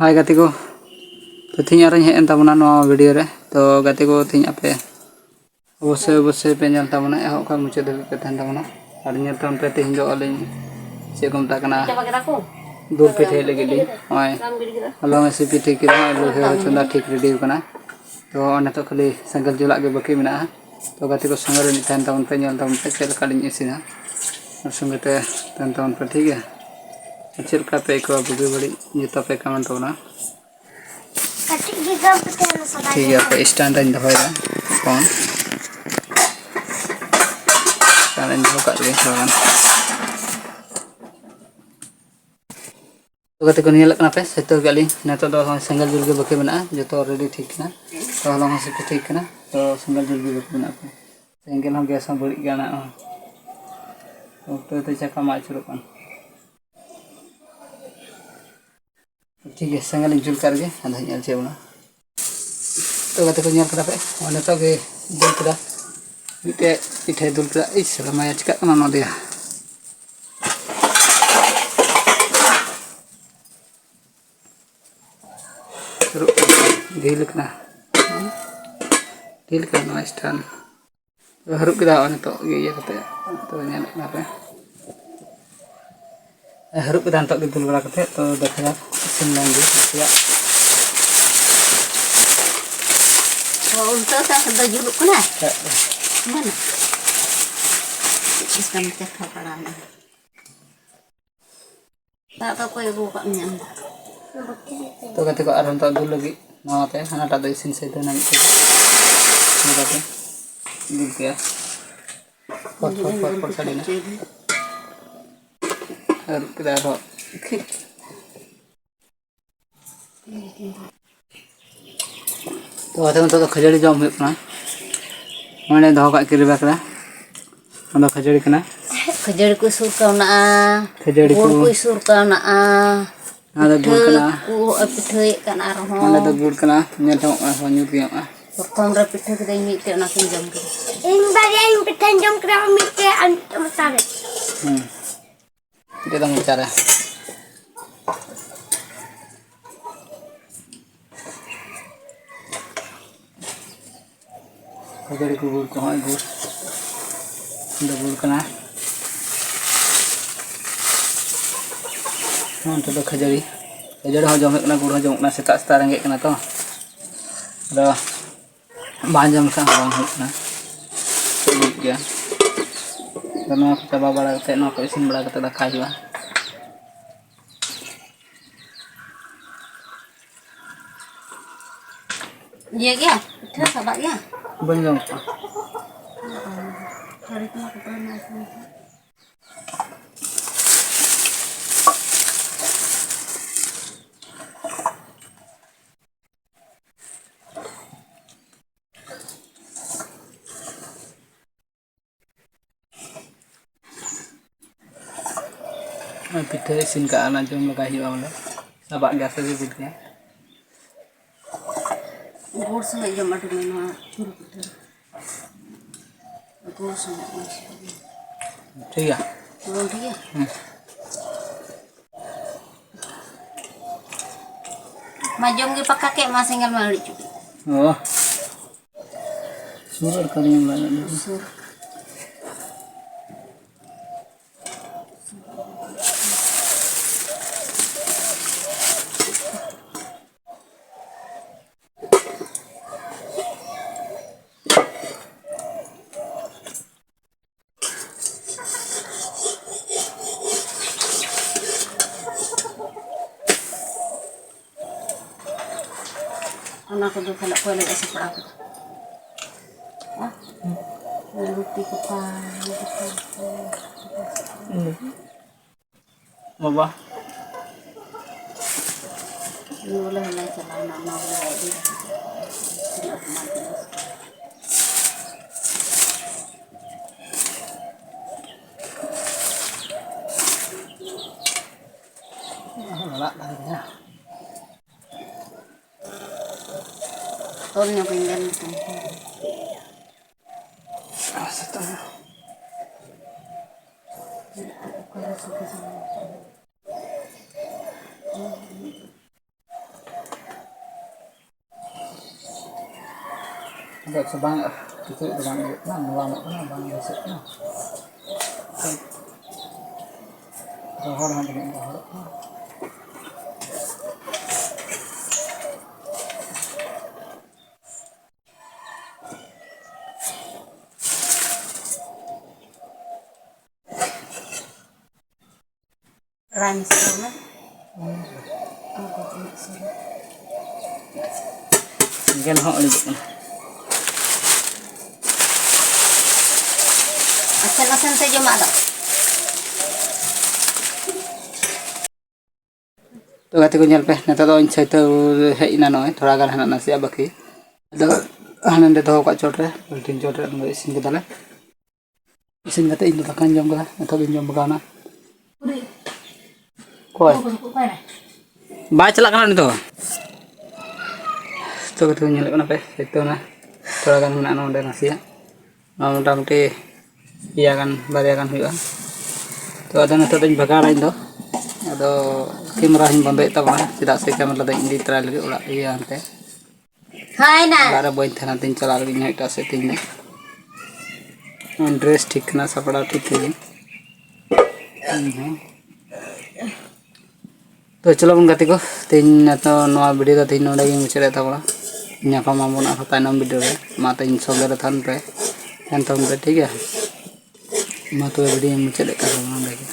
हाय गाते को तो थी आर हेन तबना नवा वीडियो रे तो गाते को थी आपे अवश्य पे नल तबना एहो का मुचे धबी पे तहन तबना और नल तम पे तीन जो अलिन से को मता कना दूध पिठे लगे ली ओय हलो में से पिठे की लो चंदा ठीक रेडी कना तो अने तो खाली संगल जुला के बाकी मेना तो गाते को संगल रे तहन तबन पे नल तबन पे चल कालिन इसिना और संगते तहन तबन पे ठीक है चल का पे को बुगी बड़ी जता पे कमेंट होना ठीक है पे स्टैंड इन दबाया फोन स्टैंड इन दबा के थोड़ा तो कहते को नियल पे सेतो गाली नेतो दो सिंगल जुल के बके बना जतो रेडी ठीक ना तो हलो से ठीक ना तो सिंगल जुल के बके बना पे सिंगल हम गैस बड़ी गाना तो चका मा चुरो कन ठीक है सिंगल जुल करके आधा नियल चेबना तो कहते को नियल करा पे नेतो के जुल करा मिटे पिठे दुल करा इस माया चिका कना न दिया ढील करना स्टैंड तो हरू के दाव तो ये करते तो नेल ना पे हरू के दान तो दुल बड़ा करते तो देखा सिम लांगे या उल्टा सा कदा जुलुक कना mana इसका मतलब खपड़ा ना tak ko ibu kak nyam तो कहते को आरन तो दुल लगी नवाते हनाटा दो इसिन से तो नमी निकाते दुल के फट साड़ी ना और किधर हो तो आते तो खजड़ी जम हुई ना मैंने दो का किरी बकरा मतलब खजड़ी कना खजड़ी को सुर करना खजड़ी को सुर करना ada guड़ कना को पिठे कना रहो ada गुड़ कना nyetong nyut yang प्रथम रे पिठे के मी ते ना किन जम के इन बारे इन पिठे जम करा मी ते अंत मसाले itu dong cara खजड़ी को गुड़ को गुड़ ada गुड़ कना तो खजड़ी हो जमे गुड़ हो जमना सेता सेता रेंगे तो बांग जम का बांग होना गया तो ना चाबा बड़ा करते ना को इसिन बड़ा करते दाखा हुआ ये क्या पिठे सबा क्या बन जम hari itu aku pernah पिठे इसिन का आना जम लगा हुआ मतलब सबा गैस से बुझ गया गुड़ से जम अटक में चूर पिठे गुड़ से ठीक है ठीक है majong ke pakai kayak masih nggak mau cuci oh surat kali yang banyak dulu anak aku kalau kau lagi seperti apa? Ah, roti kepala. apa Boleh lah celana mau lagi. Lala ya Tolnya pinggan itu. setengah Agak sebanyak itu dengan lama bang besok rohor nanti dengan rohor Rhymes na. Ako din sila. mungkin hok ini Asan-asan sa juma daw. तो गाते को ñel पे नेता तो इन सहित हेई ना नय थोड़ा गान हना नासिया बाकी ado हानंदे तो का चोट रे तीन चोट रे इसिन के दाले इसिन गाते इन दाकान जम गला नेता बिन जम बगाना कोय बाय चला kana nito तो गाते को ñel kana पे itu ना थोड़ा गान हना नोंदे Nasiya मोटामुटी iya kan barya kan huyu तो ada नेता तो बगाना इन दो ado kamera hin bando tabana tidak se kamera da indi try lagi ola iya ante Hai na. lara boy thana tin chala lagi nya ita se tin dress ठीक ना सपड़ा ठीक है तो चलो बन गाते को तीन तो नवा वीडियो तो तीन नोडा गे मुचारे ताबला ᱧᱟᱯᱟᱢ ᱟᱵᱚᱱ ᱟᱨᱦᱚᱸ ᱛᱟᱭᱱᱚᱢ ᱵᱷᱤᱰᱤᱭᱳ ᱨᱮ ᱢᱟ ᱛᱮᱧ ᱥᱚᱸᱜᱮ ᱨᱮ ᱛᱟᱦᱮᱱ ᱯᱮ ᱮᱱᱛᱚᱢ ᱯᱮ ᱴᱷᱤᱠ ᱜᱮᱭᱟ ᱢᱟ ᱛᱚᱵᱮ ᱵᱷᱤᱰᱤᱭᱳ ᱢᱩᱪᱟᱹᱫ ᱮᱫ ᱠᱟᱱᱟ ᱱᱚᱰᱮ ᱜᱮ